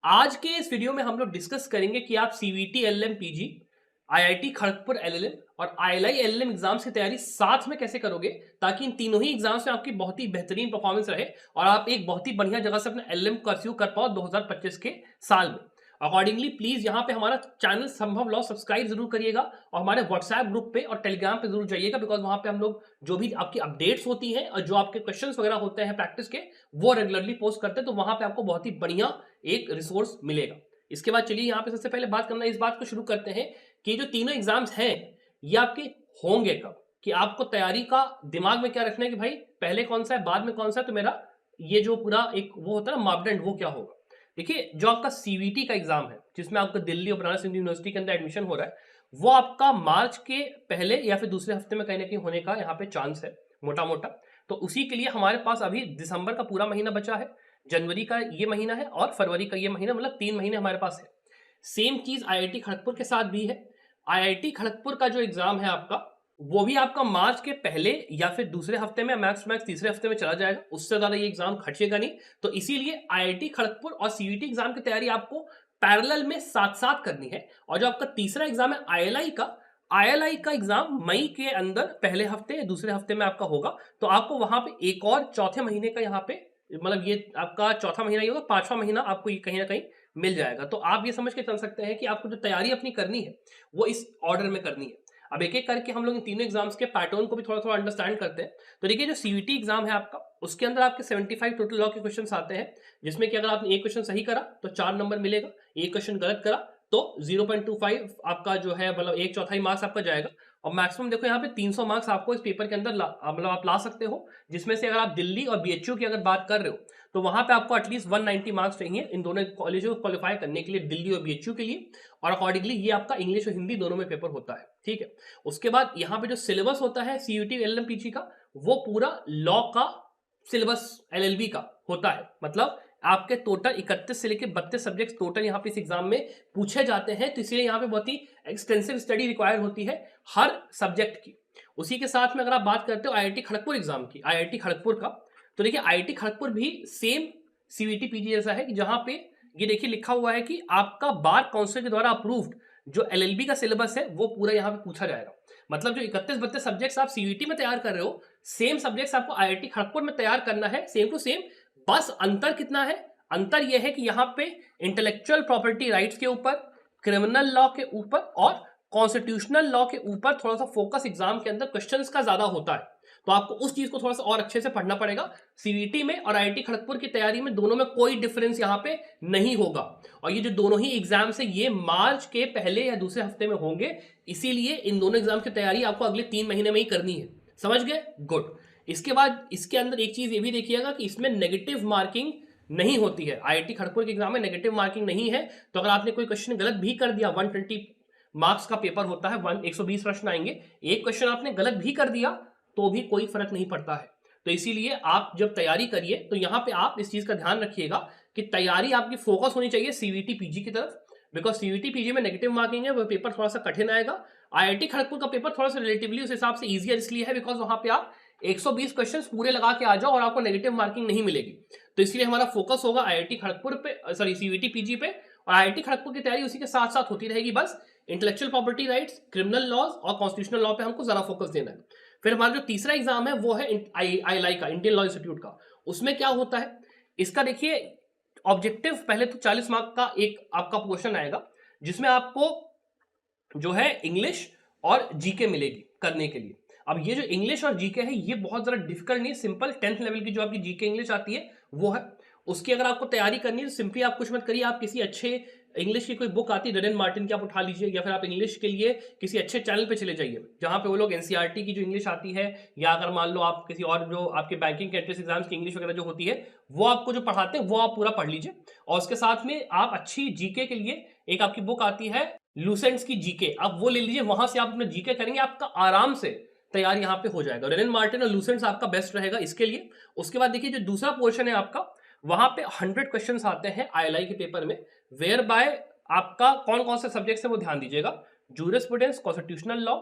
आज के इस वीडियो में हम लोग डिस्कस करेंगे कि आप CVT LLM PG, IIT Kharagpur LLM और आईएलआई एलएलएम एग्जाम्स की तैयारी साथ में कैसे करोगे ताकि इन तीनों ही एग्जाम्स में आपकी बहुत ही बेहतरीन परफॉर्मेंस रहे और आप एक बहुत ही बढ़िया जगह से अपना एलएलएम परस्यू कर पाओ 2025 के साल में। अकॉर्डिंगली प्लीज यहाँ पे हमारा चैनल संभव लॉ सब्सक्राइब जरूर करिएगा और हमारे व्हाट्सएप ग्रुप पे और टेलीग्राम पे जरूर जाइएगा, बिकॉज वहां पे हम लोग जो भी आपकी अपडेट्स होती हैं और जो आपके क्वेश्चंस वगैरह होते हैं प्रैक्टिस के वो रेगुलरली पोस्ट करते हैं, तो वहां पे आपको बहुत ही बढ़िया एक रिसोर्स मिलेगा। इसके बाद चलिए यहाँ पे सबसे पहले बात करना, इस बात को शुरू करते हैं कि जो तीनों एग्जाम्स हैं ये आपके होंगे कब, कि आपको तैयारी का दिमाग में क्या रखना है कि भाई पहले कौन सा है बाद में कौन सा है, तो मेरा ये जो पूरा एक वो होता है ना मापदंड, वो क्या होगा। देखिए, जो आपका सीवीटी का एग्जाम है जिसमें आपका दिल्ली और बनारस हिंदू यूनिवर्सिटी के अंदर एडमिशन हो रहा है, वो आपका मार्च के पहले या फिर दूसरे हफ्ते में कहीं ना कहीं होने का यहाँ पे चांस है मोटा मोटा। तो उसी के लिए हमारे पास अभी दिसंबर का पूरा महीना बचा है, जनवरी का ये महीना है और फरवरी का ये महीना, मतलब 3 महीने हमारे पास है। सेम चीज आईआईटी खड़गपुर के साथ भी है। आईआईटी खड़गपुर का जो एग्जाम है आपका, वो भी आपका मार्च के पहले या फिर दूसरे हफ्ते में, मैक्स टू मैक्स तीसरे हफ्ते में चला जाएगा, उससे ज्यादा ये एग्जाम खर्चेगा नहीं। तो इसीलिए आईआईटी खड़गपुर और सीयूटी एग्जाम की तैयारी आपको पैरेलल में साथ साथ करनी है। और जो आपका तीसरा एग्जाम है आईएलआई का एग्जाम मई के अंदर पहले हफ्ते या दूसरे हफ्ते में आपका होगा। तो आपको वहां पे एक और चौथे महीने का यहाँ पे, मतलब ये आपका चौथा महीना ही होगा, पांचवा महीना आपको ये कहीं ना कहीं मिल जाएगा। तो आप ये समझ के चल सकते हैं कि आपको जो तैयारी अपनी करनी है वो इस ऑर्डर में करनी है। अब एक एक करके हम लोग इन तीनों एग्जाम्स के पैटर्न को भी थोड़ा थोड़ा अंडरस्टैंड करते हैं। तो देखिए, जो सीयूटी एग्जाम है आपका, उसके अंदर आपके 75 टोटल लॉ के क्वेश्चन आते हैं, जिसमें कि अगर आपने एक क्वेश्चन सही करा तो 4 नंबर मिलेगा, एक क्वेश्चन गलत करा तो 0.25 आपका जो है, मतलब एक चौथाई मार्क्स आपका जाएगा। और मैक्सिमम देखो यहाँ पे 300 मार्क्स आपको इस पेपर के अंदर मतलब आप ला सकते हो, जिसमें से अगर आप दिल्ली और बीएचयू की अगर बात कर रहे हो तो वहां पे आपको एटलीस्ट 190 मार्क्स चाहिए इन दोनों कॉलेजों को क्वालिफाई करने के लिए, दिल्ली और बीएचयू के लिए। और अकॉर्डिंगली ये आपका इंग्लिश और हिंदी दोनों में पेपर होता है, ठीक है। उसके बाद यहाँ पे जो सिलेबस होता है सीयूटी एलएलएम का, वो पूरा लॉ का सिलेबस एलएलबी का होता है। मतलब आपके टोटल 31 से लेकर 32 सब्जेक्ट टोटल यहाँ पे इस एग्जाम में पूछे जाते हैं, तो इसलिए यहाँ पे बहुत ही एक्सटेंसिव स्टडी रिक्वायर होती है हर सब्जेक्ट की। उसी के साथ में अगर आप बात करते हो आईआईटी खड़गपुर एग्जाम की, आईआईटी खड़गपुर का, तो देखिए आईआईटी खड़गपुर भी सेम सीवीटी पीजी जैसा है, कि जहां पे ये देखिए लिखा हुआ है कि आपका बार काउंसिल के द्वारा अप्रूव्ड जो एलएलबी का सिलेबस है वो पूरा यहाँ पे पूछा जाएगा। मतलब जो 31-32 सब्जेक्ट्स आप सीवीटी में तैयार कर रहे हो, सेम सब्जेक्ट्स आपको आईआईटी खड़गपुर में तैयार करना है, सेम टू सेम। बस अंतर कितना है? अंतर यह है कि यहाँ पे इंटेलेक्चुअल प्रॉपर्टी राइट्स के ऊपर, क्रिमिनल लॉ के ऊपर और कॉन्स्टिट्यूशनल लॉ के ऊपर थोड़ा सा फोकस एग्जाम के अंदर क्वेश्चंस का ज्यादा होता है। तो आपको उस चीज को थोड़ा सा और अच्छे से पढ़ना पड़ेगा। सीवीटी में और आईआईटी खड़गपुर की तैयारी में दोनों में कोई डिफरेंस यहाँ पे नहीं होगा। और ये जो दोनों ही एग्जाम्स है ये मार्च के पहले या दूसरे हफ्ते में होंगे, इसीलिए इन दोनों एग्जाम की तैयारी आपको अगले 3 महीने में ही करनी है। समझ गए? गुड। इसके बाद इसके अंदर एक चीज ये भी देखिएगा कि इसमें नेगेटिव मार्किंग नहीं होती है। आईआईटी खड़गपुर के एग्जाम में नेगेटिव मार्किंग नहीं है, तो अगर आपने कोई क्वेश्चन गलत भी कर दिया, 120 मार्क्स का पेपर होता है, 120 प्रश्न आएंगे, एक क्वेश्चन आपने गलत भी कर दिया तो भी कोई फर्क नहीं पड़ता है। तो इसीलिए आप जब तैयारी करिए तो यहाँ पे आप इस चीज का ध्यान रखिएगा कि तैयारी आपकी फोकस होनी चाहिए सीवीटी पीजी की तरफ, बिकॉज सीवीटी पीजी में नेगेटिव मार्किंग है, वो पेपर थोड़ा सा कठिन आएगा। आईआईटी खड़गपुर का पेपर थोड़ा सा रिलेटिवली उस हिसाब से ईजियर इसलिए है बिकॉज वहां पे आप 120 क्वेश्चन पूरे लगा के आ जाओ और आपको नेगेटिव मार्किंग नहीं मिलेगी। तो इसलिए हमारा फोकस होगा आईआईटी खड़गपुर पे, सॉरी सीवीटी पीजी पे, और आईआईटी खड़गपुर की तैयारी उसी के साथ साथ होती रहेगी। बस intellectual property rights, criminal laws और कॉन्स्टिट्यूशनल लॉ पे हमको ज्यादा फोकस देना है। फिर हमारा जो तीसरा एग्जाम है वो है आईएलआई का, इंडियन लॉ इंस्टीट्यूट का। उसमें क्या होता है, इसका देखिए ऑब्जेक्टिव पहले तो 40 मार्क का एक आपका क्वेश्चन आएगा, जिसमें आपको जो है इंग्लिश और जीके मिलेगी करने के लिए। अब ये जो इंग्लिश और जीके है ये बहुत ज्यादा डिफिकल्ट नहीं है, सिंपल 10th लेवल की जो आपकी जीके इंग्लिश आती है वो है। उसकी अगर आपको तैयारी करनी है तो सिंपली आप कुछ मत करिए, आप किसी अच्छे इंग्लिश की कोई बुक आती है रेडन मार्टिन की, आप उठा लीजिए, या फिर आप इंग्लिश के लिए किसी अच्छे चैनल पे चले जाइए जहां पे वो लोग एनसीईआरटी की जो इंग्लिश आती है, या अगर मान लो आप किसी और जो आपके बैंकिंग के एंट्रेंस एग्जाम्स की इंग्लिश वगैरह जो होती है वो आपको जो पढ़ाते हैं वो आप पूरा पढ़ लीजिए। और उसके साथ में आप अच्छी जीके के लिए एक आपकी बुक आती है लूसेंट्स की जीके, आप वो ले लीजिए, वहां से आप अपने जीके करेंगे, आपका आराम से तैयार यहाँ पे हो जाएगा। रेडन मार्टिन और लूसेंट्स आपका बेस्ट रहेगा इसके लिए। उसके बाद देखिए जो दूसरा पोर्शन है आपका, वहां पे 100 क्वेश्चंस आते हैं आईएलआई के पेपर में, वेयर बाय आपका कौन कौन से सब्जेक्ट है वो ध्यान दीजिएगा, जूरिस्प्रूडेंस, कॉन्स्टिट्यूशनल लॉ,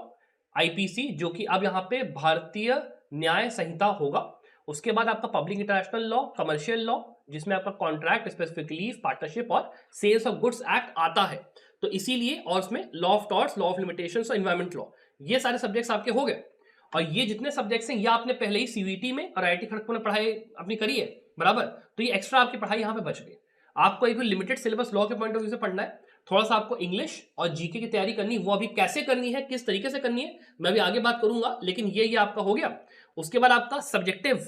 आईपीसी जो कि अब यहाँ पे भारतीय न्याय संहिता होगा। उसके बाद आपका public international law, commercial law, जिसमें आपका कॉन्ट्रैक्ट, स्पेसिफिक लीव, पार्टनरशिप और सेल्स ऑफ गुड्स एक्ट आता है। तो इसीलिए, और उसमें law of torts, law of limitations और एनवायरमेंट लॉ, ये सारे सब्जेक्ट्स आपके हो गए। और ये जितने सब्जेक्ट्स हैं ये आपने पहले ही सीवीटी में और आईआईटी खड़गपुर में पढ़ाई अपनी करी है, बराबर। तो ये एक्स्ट्रा आपकी पढ़ाई यहाँ पे बच गई। आपको एक लिमिटेड सिलेबस लॉ के पॉइंट ऑफ व्यू से पढ़ना है, थोड़ा सा आपको इंग्लिश और जीके की तैयारी करनी, वो अभी कैसे करनी है, किस तरीके से करनी है, मैं अभी आगे बात करूंगा, लेकिन ये आपका हो गया। उसके बाद आपका सब्जेक्टिव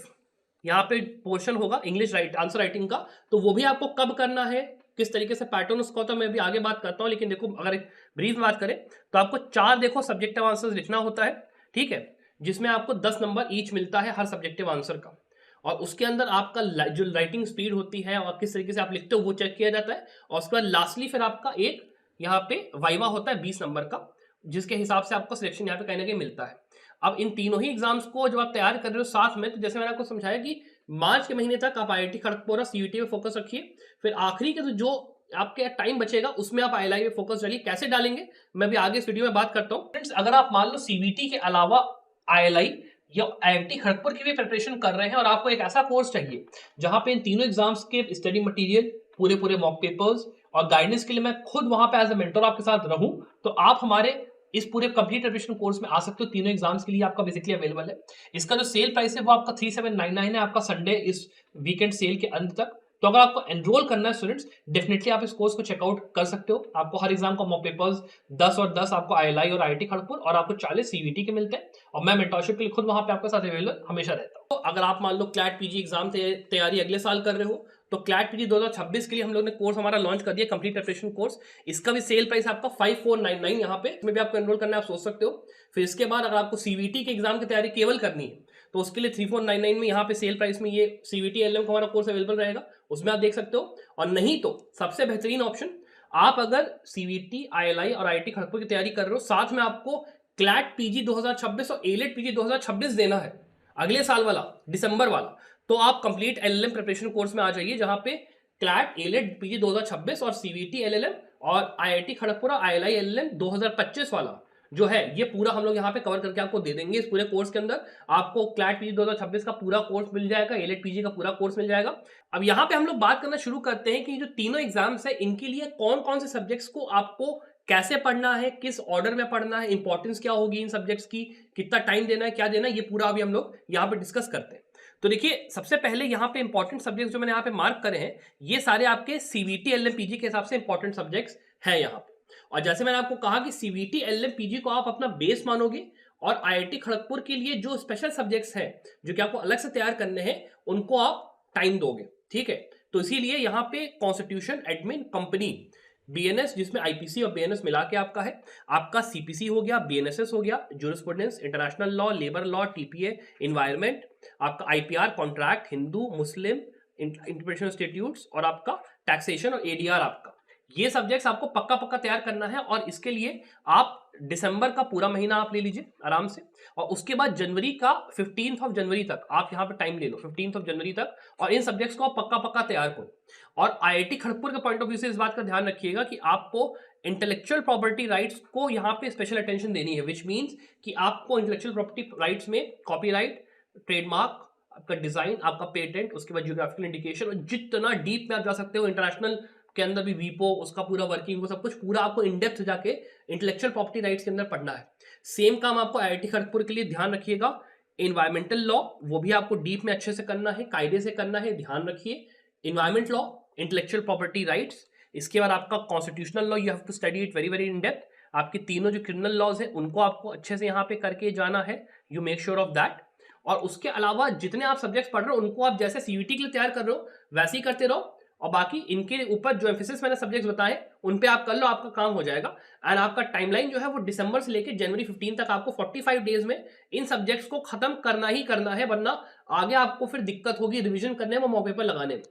यहाँ पे पोर्शन होगा इंग्लिश आंसर राइटिंग का, तो वो भी आपको कब करना है, किस तरीके से पैटर्न उसका होता है, मैं भी आगे बात करता हूँ। लेकिन देखो, अगर ब्रीफ में बात करें तो आपको 4 देखो सब्जेक्टिव आंसर्स लिखना होता है, ठीक है, जिसमें आपको 10 नंबर ईच मिलता है हर सब्जेक्टिव आंसर का। और उसके अंदर आपका जो राइटिंग स्पीड होती है और किस तरीके से आप लिखते हो वो चेक किया जाता है। और उसके बाद लास्टली फिर आपका एक यहाँ पे वाइवा होता है 20 नंबर का, जिसके हिसाब से आपको सिलेक्शन यहाँ पे कहीं ना कहीं मिलता है। अब इन तीनों ही एग्जाम्स को जब आप तैयार कर रहे हो साथ में, तो जैसे मैंने आपको समझाया कि मार्च के महीने तक आप आईआईटी खड़गपुर और सीयूटी में फोकस रखिए, फिर आखिरी के जो आपके टाइम बचेगा उसमें आप आईएलआई में फोकस डालिए। कैसे डालेंगे मैं भी आगे इस वीडियो में बात करता हूँ। फ्रेंड्स, अगर आप मान लो सीवीटी के अलावा आईएलआई या आईआईटी खड़गपुर की भी प्रिपरेशन कर रहे हैं और आपको एक ऐसा कोर्स चाहिए जहां पे इन तीनों एग्जाम्स के स्टडी मटेरियल, पूरे मॉक पेपर्स और गाइडेंस के लिए मैं खुद वहां पे एज ए मेंटर आपके साथ रहूं, तो आप हमारे इस पूरे कंप्लीट प्रिपरेशन कोर्स में आ सकते हो। तीनों एग्जाम्स के लिए आपका बेसिकली अवेलेबल है। इसका जो सेल प्राइस है वो आपका 3799 है, आपका संडे इस वीकेंड सेल के अंत तक। तो अगर आपको एनरोल करना है स्टूडेंट्स, डेफिनेटली आप इस कोर्स को चेकआउट कर सकते हो। आपको हर एग्जाम का मॉक पेपर्स 10 और 10 आपको आईएलआई और आईआईटी खड़गपुर और आपको 40 सीवीटी के मिलते हैं। और मैं मेंटरशिप के लिए खुद वहां पे आपके साथ अवेलेबल हमेशा रहता हूँ। तो अगर आप मान लो क्लैट पीजी एग्जाम तैयारी अगले साल कर रहे हो, तो क्लैट पीजी 2026 के लिए हम लोग ने कोर्स हमारा लॉन्च कर दिया, कंप्लीट प्रिपरेशन कोर्स। इसका भी सेल प्राइस आपका 5499 यहाँ पे, इसमें भी आपको एनरोल करना है, आप सोच सकते हो। फिर इसके बाद अगर आपको सीवीटी के एग्जाम की तैयारी केवल करनी है तो उसके लिए 3499 में यहाँ पे सेल प्राइस में ये सीवीटी एलएम का हमारा कोर्स अवेलेबल रहेगा, उसमें आप देख सकते हो। और नहीं तो सबसे बेहतरीन ऑप्शन, आप अगर सीवीटी, आईएलआई और आईआईटी खड़गपुर की तैयारी कर रहे हो, साथ में आपको क्लैट पीजी 2026 और एलेट पीजी 2026 देना है, अगले साल वाला, दिसंबर वाला, तो आप कंप्लीट एलएलएम प्रिपरेशन कोर्स में आ जाइए, जहां पे क्लैट, एलेट पीजी 2026 और सीवीटी एलएलएम और आईआईटी खड़गपुर और आईएलआई एलएलएम 2025 वाला जो है, ये पूरा हम लोग यहाँ पे कवर करके आपको दे देंगे। इस पूरे कोर्स के अंदर आपको क्लैट पीजी 2026 का पूरा कोर्स मिल जाएगा, एलेट पीजी का पूरा कोर्स मिल जाएगा। अब यहाँ पे हम लोग बात करना शुरू करते हैं कि जो तीनों एग्जाम्स है इनके लिए कौन कौन से सब्जेक्ट्स को आपको कैसे पढ़ना है, किस ऑर्डर में पढ़ना है, इंपॉर्टेंस क्या होगी इन सब्जेक्ट्स की, कितना टाइम देना है, क्या देना है, ये पूरा अभी हम लोग यहाँ पे डिस्कस करते हैं। तो देखिए, सबसे पहले यहाँ पे इंपॉर्टेंट सब्जेक्ट्स जो मैंने यहाँ पे मार्क करे हैं, ये सारे आपके सीवीटी एलएम पीजी के हिसाब से इंपॉर्टेंट सब्जेक्ट्स हैं यहाँ पे। और जैसे मैंने आपको कहा कि सीवीटी एलएम पीजी को आप अपना बेस मानोगे, और आईआईटी खड़गपुर के लिए जो स्पेशल सब्जेक्ट्स हैं जो कि आपको अलग से तैयार करने हैं, उनको आप टाइम दोगे, ठीक है। तो इसीलिए यहाँ पे कॉन्स्टिट्यूशन, एडमिन, कंपनी, बीएनएस जिसमें आईपीसी और बीएनएस मिला के आपका है, आपका सीपीसी हो गया, बीएनएसएस हो गया, jurisprudence, international law, labour law, TPA, environment, आपका आईपीआर, कॉन्ट्रैक्ट, हिंदू, मुस्लिम, इंटरप्रिटेशन इंस्टीट्यूट्स, और आपका टैक्सेशन और एडीआर, आपका ये सब्जेक्ट्स आपको पक्का पक्का तैयार करना है। और इसके लिए आप दिसंबर का पूरा महीना आप ले लीजिए आराम से, और उसके बाद जनवरी का 15 जनवरी तक आप यहाँ पे टाइम ले लो, 15 जनवरी तक, और इन सब्जेक्ट्स को आप पक्का पक्का तैयार करो। और आईआईटी खड़गपुर के पॉइंट ऑफ व्यू से इस बात का ध्यान रखिएगा कि आपको इंटेलेक्चुअल प्रॉपर्टी राइट्स को यहाँ पे स्पेशल अटेंशन देनी है, विच मीन्स कि आपको इंटेलेक्चुअल प्रॉपर्टी राइट्स में कॉपीराइट, ट्रेडमार्क, आपका डिजाइन, आपका पेटेंट, उसके बाद जियोग्राफिकल इंडिकेशन, और जितना डीप में आप जा सकते हो, इंटरनेशनल के अंदर भी वीपो, उसका पूरा वर्किंग, वो सब कुछ पूरा आपको इन डेप्थ जाके इंटेलेक्चुअल प्रॉपर्टी राइट्स के अंदर पढ़ना है। सेम काम आपको आईआईटी खड़गपुर के लिए ध्यान रखिएगा, एनवायरमेंटल लॉ वो भी आपको डीप में अच्छे से करना है, कायदे से करना है, ध्यान रखिए। Environment law, intellectual property rights, इसके बाद आपका constitutional law, you have to study it very very in depth. आपके तीनों जो क्रिमिनल लॉज है उनको आपको अच्छे से यहाँ पे करके जाना है, you make sure of that. और उसके अलावा जितने आप सब्जेक्ट्स पढ़ रहे हो उनको आप जैसे सीयूटी के लिए तैयार कर रहे हो वैसे ही करते रहो, और बाकी इनके ऊपर जो एम्फेसिस मैंने सब्जेक्ट्स बताए उन पे आप कर लो, आपका काम हो जाएगा। एंड आपका टाइमलाइन जो है वो दिसंबर से लेकर जनवरी 15 तक आपको 45 डेज में इन सब्जेक्ट्स को खत्म करना ही करना है, वरना आगे आपको फिर दिक्कत होगी रिवीजन करने में, मॉक पेपर लगाने में।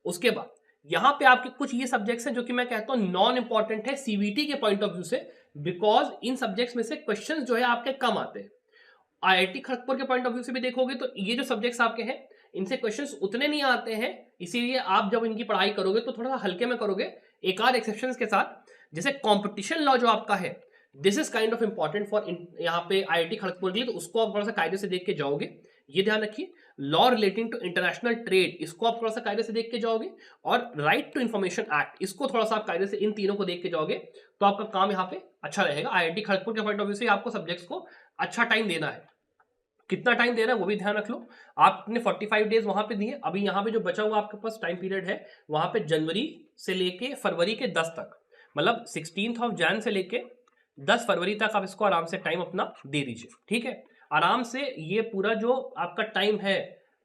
उसके बाद यहाँ पे आपके कुछ ये सब्जेक्ट्स हैं जो कि मैं कहता हूँ नॉन इंपॉर्टेंट है सीवीटी के पॉइंट ऑफ व्यू से, बिकॉज इन सब्जेक्ट्स में से क्वेश्चन जो है आपके कम आते हैं। आईआईटी खड़गपुर के पॉइंट ऑफ व्यू से भी देखोगे तो ये जो सब्जेक्ट्स आपके हैं इनसे क्वेश्चंस उतने नहीं आते हैं, इसीलिए आप जब इनकी पढ़ाई करोगे तो थोड़ा सा हल्के में करोगे, एक आध एक्सेप्शंस के साथ। जैसे कंपटीशन लॉ जो आपका है, this is kind of important for यहाँ पे आईआईटी खड़गपुर के लिए, तो उसको आप थोड़ा सा कायदे से देख के जाओगे, ये ध्यान रखिए। Law relating to international trade, इसको आप थोड़ा सा कायदे से देख के जाओगे, और राइट टू इंफॉर्मेशन एक्ट, इसको थोड़ा सा आप कायदे से इन तीनों को देख के जाओगे तो आपका काम यहाँ पे अच्छा रहेगा। आईआईटी खड़गपुर के पॉइंट ऑफ व्यू से आपको सब्जेक्ट्स को अच्छा टाइम देना है। कितना टाइम देना है वो भी ध्यान रख लो। आपने 45 डेज वहां पे दिए, अभी यहाँ पे जो बचा हुआ आपके पास टाइम पीरियड है वहां पे जनवरी से लेके फरवरी के 10 तक, मतलब 16 जैन से लेके 10 फरवरी तक आप इसको आराम से टाइम अपना दे दीजिए, ठीक है। आराम से ये पूरा जो आपका टाइम है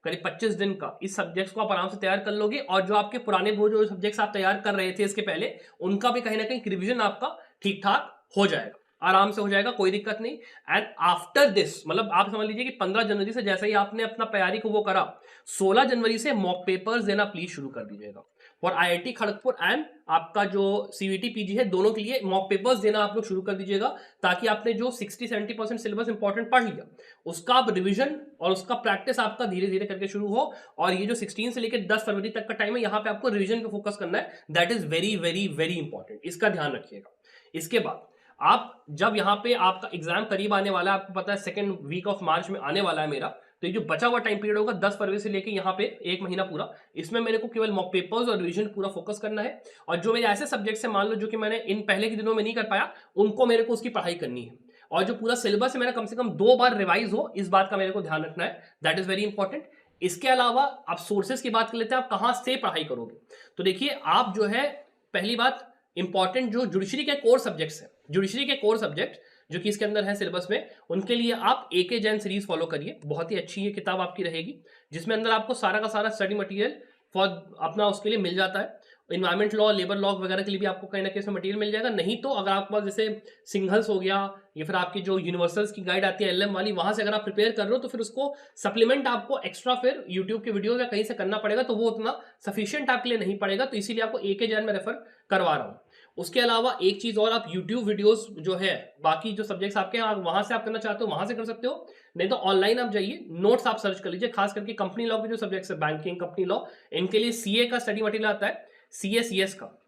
करीब 25 दिन का, इस सब्जेक्ट्स को आप आराम से तैयार कर लोगे, और जो आपके पुराने वो जो सब्जेक्ट्स आप तैयार कर रहे थे इसके पहले, उनका भी कहीं ना कहीं रिविजन आपका ठीक ठाक हो जाएगा, आराम से हो जाएगा, कोई दिक्कत नहीं। एंड आफ्टर दिस, मतलब आप समझ लीजिए कि 15 जनवरी से जैसे ही आपने अपना तैयारी को वो करा, 16 जनवरी से मॉक पेपर्स देना प्लीज शुरू कर दीजिएगा। और आईआईटी खड़गपुर एंड आपका जो सीवीटी पीजी है, दोनों के लिए मॉक पेपर्स देना आप लोग शुरू कर दीजिएगा, ताकि आपने जो 60-70% सिलेबस इंपॉर्टेंट पढ़ लिया, उसका आप रिवीजन और उसका प्रैक्टिस आपका धीरे धीरे करके शुरू हो। और ये जो 16 से लेकर 10 फरवरी तक का टाइम है, यहाँ पे आपको रिवीजन पे फोकस करना है, that is very very very important, इसका ध्यान रखिएगा। इसके बाद आप जब यहाँ पे आपका एग्जाम करीब आने वाला है, आपको पता है सेकेंड वीक ऑफ मार्च में आने वाला है मेरा, तो ये जो बचा हुआ टाइम पीरियड होगा 10 फरवरी से लेके यहाँ पे 1 महीना पूरा, इसमें मेरे को केवल मॉक पेपर्स और रिवीजन पूरा फोकस करना है। और जो मेरे ऐसे सब्जेक्ट्स हैं मान लो जो कि मैंने इन पहले के दिनों में नहीं कर पाया, उनको मेरे को उसकी पढ़ाई करनी है, और जो पूरा सिलेबस है मेरा कम से कम 2 बार रिवाइज हो, इस बात का मेरे को ध्यान रखना है, दैट इज वेरी इंपॉर्टेंट। इसके अलावा आप सोर्सेज की बात कर लेते हैं, आप कहाँ से पढ़ाई करोगे। तो देखिए आप जो है, पहली बात इंपॉर्टेंट जो जुडिशरी के कोर सब्जेक्ट्स हैं, जुडिशरी के कोर सब्जेक्ट जो कि इसके अंदर है सिलेबस में, उनके लिए आप एके जैन सीरीज फॉलो करिए, बहुत ही अच्छी ये किताब आपकी रहेगी, जिसमें अंदर आपको सारा का सारा स्टडी मटेरियल फॉर अपना उसके लिए मिल जाता है। इन्वायरमेंट लॉ, लेबर लॉ वगैरह के लिए भी आपको कहीं ना कहीं इसमें मटेरियल मिल जाएगा। नहीं तो अगर आपके पास जैसे सिंघल्स हो गया, या फिर आपकी जो यूनिवर्सल्स की गाइड आती है एलएम वाली, वहां से अगर आप प्रिपेयर कर रहे हो तो फिर उसको सप्लीमेंट आपको एक्स्ट्रा फिर यूट्यूब के वीडियोस या कहीं से करना पड़ेगा, तो वो उतना सफिशियंट आपके लिए नहीं पड़ेगा, तो इसीलिए आपको एके जैन में रेफर करवा रहा हूँ। उसके अलावा एक चीज और, आप YouTube वीडियोस जो है बाकी जो सब्जेक्ट्स आपके हैं वहां से आप करना चाहते हो वहां से कर सकते हो, नहीं तो ऑनलाइन आप जाइए, नोट्स आप सर्च कर लीजिए, खास करके कंपनी लॉ के जो सब्जेक्ट्स है, बैंकिंग, कंपनी लॉ, इनके लिए सीए का स्टडी मटेरियल आता है, सीएसीएस का,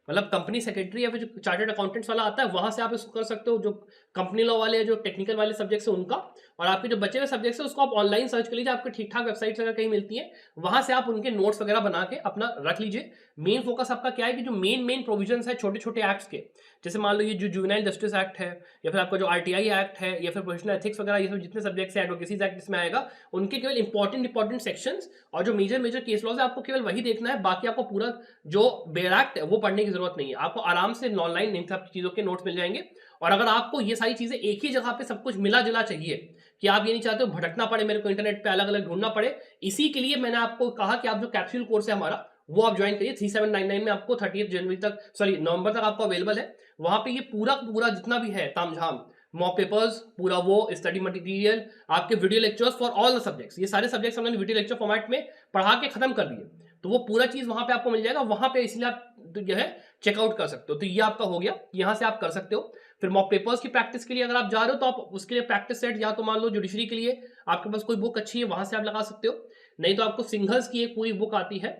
मतलब कंपनी सेक्रेटरी या फिर जो चार्टर्ड अकाउंटेंट्स वाला आता है, वहां से आप इसको कर सकते हो। जो कंपनी लॉ वाले जो टेक्निकल वाले सब्जेक्ट्स है उनका, और आपके जो बचे हुए सब्जेक्ट्स है उसको आप ऑनलाइन सर्च कर लीजिए, आपको ठीक ठाक वेबसाइट्स अगर कहीं मिलती है, वहां से आप उनके नोट्स वगैरह बना के अपना रख लीजिए। मेन फोकस आपका क्या है कि जो मेन प्रोविजंस है छोटे छोटे एक्ट्स के, जैसे मान लो ये जो जुवेनाइल जस्टिस एक्ट है, या फिर आपका जो आरटीआई एक्ट है, या फिर प्रोफेशनल एथिक्स वगैरह, ये सब जितने सब्जेक्ट्स हैं, एडवोकेसीज एक्ट इसमें आएगा, उनके केवल इंपॉर्टेंट सेक्शंस और जो मेजर केस लॉज है आपको केवल वही देखना है। बाकी आपको पूरा जो बेयर एक्ट है वो पढ़ने की जरूरत नहीं है, आपको आराम से ऑनलाइन इन सब चीजों के नोट्स मिल जाएंगे। और अगर आपको ये सारी चीजें एक ही जगह पे सब कुछ मिला जुला चाहिए, कि आप ये नहीं चाहते हो भटकना पड़े, मेरे को इंटरनेट पे अलग अलग ढूंढना पड़े, इसी के लिए मैंने आपको कहा कि आप जो कैप्सूल कोर्स है हमारा वो आप ज्वाइन करिए। 3799 में आपको 30 जनवरी तक, सॉरी नवंबर तक आपको अवेलेबल है। वहां पे ये पूरा जितना भी है तामझाम, मॉक पेपर्स, पूरा वो स्टडी मटेरियल, आपके video lectures for all the subjects, ये सारे सब्जेक्ट्स हमने वीडियो लेक्चर फॉर्मेट में पढ़ा के खत्म कर दिए, तो वो पूरा चीज वहां पे आपको मिल जाएगा, वहां पे इसलिए आप जो है चेकआउट कर सकते हो। तो ये आपका हो गया, यहां से आप कर सकते हो। फिर मॉक पेपर्स की प्रैक्टिस के लिए अगर आप जा रहे हो तो आप उसके लिए प्रैक्टिस सेट, या तो मान लो जुडिशरी के लिए आपके पास कोई बुक अच्छी है वहां से आप लगा सकते हो, नहीं तो आपको सिंघल्स की एक पूरी बुक आती है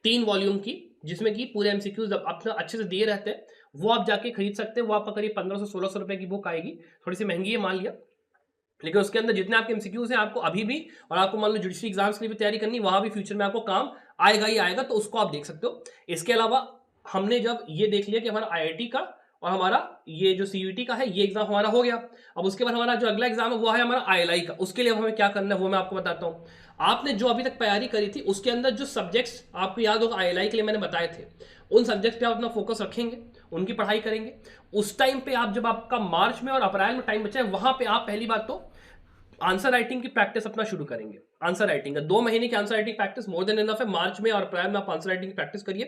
3 वॉल्यूम की, जिसमें कि पूरे एमसीक्यूज अपना अच्छे से दिए रहते हैं, वो आप जाके खरीद सकते हैं। वो आपका करीब 1500-1600 रुपए की बुक आएगी, थोड़ी सी महंगी है मान लिया, लेकिन उसके अंदर जितने आपके एमसीक्यूज हैं आपको अभी भी, और आपको मान लो जुडिशरी एग्जाम्स के लिए भी तैयारी करनी, वहां भी फ्यूचर में आपको काम आएगा ही आएगा, तो उसको आप देख सकते हो। इसके अलावा हमने जब ये देख लिया कि हमारा आईआईटी का और हमारा ये जो सीयूटी का है ये एग्जाम हमारा हो गया, अब उसके बाद हमारा जो अगला एग्जाम है वो है हमारा आईएलआई का। उसके लिए हमें क्या करना है वो मैं आपको बताता हूँ। आपने जो अभी तक तैयारी करी थी उसके अंदर जो सब्जेक्ट्स आपको याद होगा आईएलआई के लिए मैंने बताए थे, उन सब्जेक्ट्स पे आप अपना फोकस रखेंगे, उनकी पढ़ाई करेंगे। उस टाइम पे आप जब आपका मार्च में और अप्रैल में टाइम बचा है, वहां पे आप पहली बात तो आंसर राइटिंग की प्रैक्टिस अपना शुरू करेंगे। आंसर राइटिंग का 2 महीने की answer writing practice more than enough है। मार्च में और अप्रैल में आप आंसर राइटिंग की प्रैक्टिस करिए,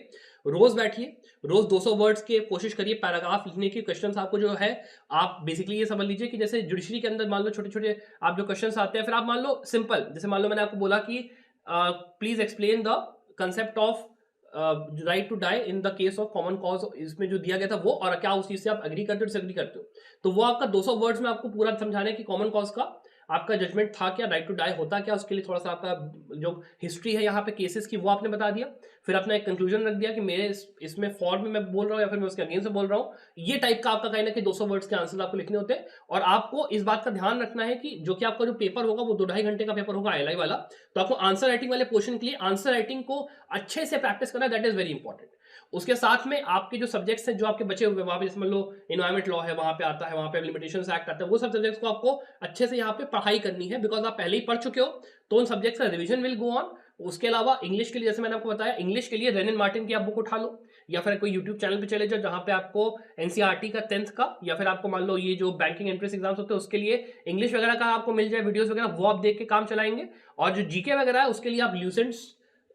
रोज बैठिए, रोज 200 वर्ड्स के कोशिश करिए पैराग्राफ लिखने की। क्वेश्चंस आपको जो है, आप बेसिकली ये समझ लीजिए कि जैसे जुडिशरी के अंदर मान लो छोटे छोटे आप जो क्वेश्चंस आते हैं, फिर आप मान लो सिंपल, जैसे मान लो मैंने आपको बोला कि please explain the concept of right to die in the case of common cause, इसमें जो दिया गया था वो, और क्या उस चीज से आप एग्री करते हो डिसएग्री करते हो, तो वो आपका 200 वर्ड्स में आपको पूरा समझाने की कॉमन कॉज का आपका जजमेंट था क्या, राइट टू डाई होता क्या, उसके लिए थोड़ा सा आपका जो हिस्ट्री है यहाँ पे केसेस की वो आपने बता दिया। फिर अपना एक कंक्लूजन रख दिया कि मेरे इसमें फॉर में मैं बोल रहा हूँ या फिर मैं उसके अगेंस्ट में बोल रहा हूँ। ये टाइप का आपका कहीं ना कहीं 200 वर्ड्स के आंसर आपको लिखने होते हैं। और आपको इस बात का ध्यान रखना है कि जो कि आपका जो पेपर होगा वो 2-2.5 घंटे का पेपर होगा ILI वाला, तो आपको आंसर राइटिंग वाले पोर्शन के लिए आंसर राइटिंग को अच्छे से प्रैक्टिस करना, दैट इज वेरी इंपॉर्टेंट। उसके साथ में आपके जो सब्जेक्ट्स हैं जो आपके बचे हुए, वहां पे जैसे मान लो एनवायरमेंट लॉ है, वहां पे आता है, वहां पे लिमिटेशंस एक्ट आता है, वो सब सब्जेक्ट्स को आपको अच्छे से यहाँ पे पढ़ाई करनी है, बिकॉज आप पहले ही पढ़ चुके हो, तो उन सब्जेक्ट्स का रिवीजन विल गो ऑन। उसके अलावा इंग्लिश के लिए जैसे मैंने आपको बताया, इंग्लिश के लिए रेन एंड मार्टिन की आप बुक उठा लो, या फिर कोई यूट्यूब चैनल पे चले जाओ जहां पे आपको एनसीईआरटी का 10th का, या फिर आपको मान लो ये जो बैंकिंग एंट्रेंस एग्जाम्स होते हैं उसके लिए इंग्लिश वगैरह का आपको मिल जाए वीडियोस वगैरह, वो आप देख के काम चलाएंगे। और जो जीके वगैरह है उसके लिए आप ल्यूसेंट्स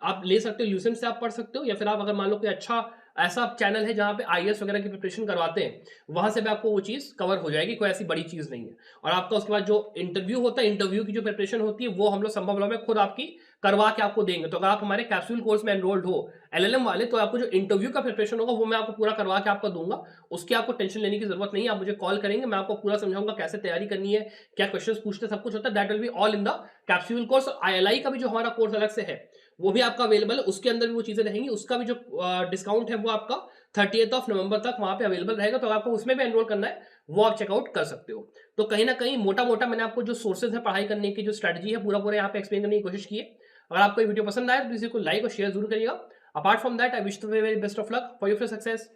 आप ले सकते हो, ल्यूसेंट से आप पढ़ सकते हो, या फिर आप अगर मान लो कोई अच्छा ऐसा चैनल है जहां पे आईएएस वगैरह की प्रिपरेशन करवाते हैं, वहां से भी आपको वो चीज कवर हो जाएगी, कोई ऐसी बड़ी चीज नहीं है। और आपका उसके बाद जो इंटरव्यू होता है, इंटरव्यू की जो प्रिपरेशन होती है वो हम लोग संभव लॉ में खुद आपकी करवा के आपको देंगे। तो अगर आप हमारे कैप्सूल कोर्स में एनरोल्ड हो एलएलएम वाले, तो आपको जो इंटरव्यू का प्रिपरेशन होगा वो मैं आपको पूरा करवा के आपको दूंगा। उसकी आपको टेंशन लेने की जरूरत नहीं है, आप मुझे कॉल करेंगे, मैं आपको पूरा समझाऊंगा कैसे तैयारी करनी है, क्या क्वेश्चन पूछते, सब कुछ होता है, that will be all in the capsule course. ILI का भी जो हमारा कोर्स अलग से है वो भी आपका अवेलेबल है, उसके अंदर भी वो चीजें रहेंगी, उसका भी जो डिस्काउंट है वो आपका 30 नवंबर तक वहां पे अवेलेबल रहेगा। तो आपको उसमें भी एनरोल करना है वो आप चेकआउट कर सकते हो। तो कहीं ना कहीं मोटा मोटा मैंने आपको जो सोर्सेज है पढ़ाई करने की, जो स्ट्रेटजी है, पूरा पूरा यहाँ पे एक्सप्लेन करने की कोशिश की है। अगर आपको ये वीडियो पसंद आए तो इसी को लाइक और शेयर जरूर करिएगा। Apart from that I wish you very best of luck for your success.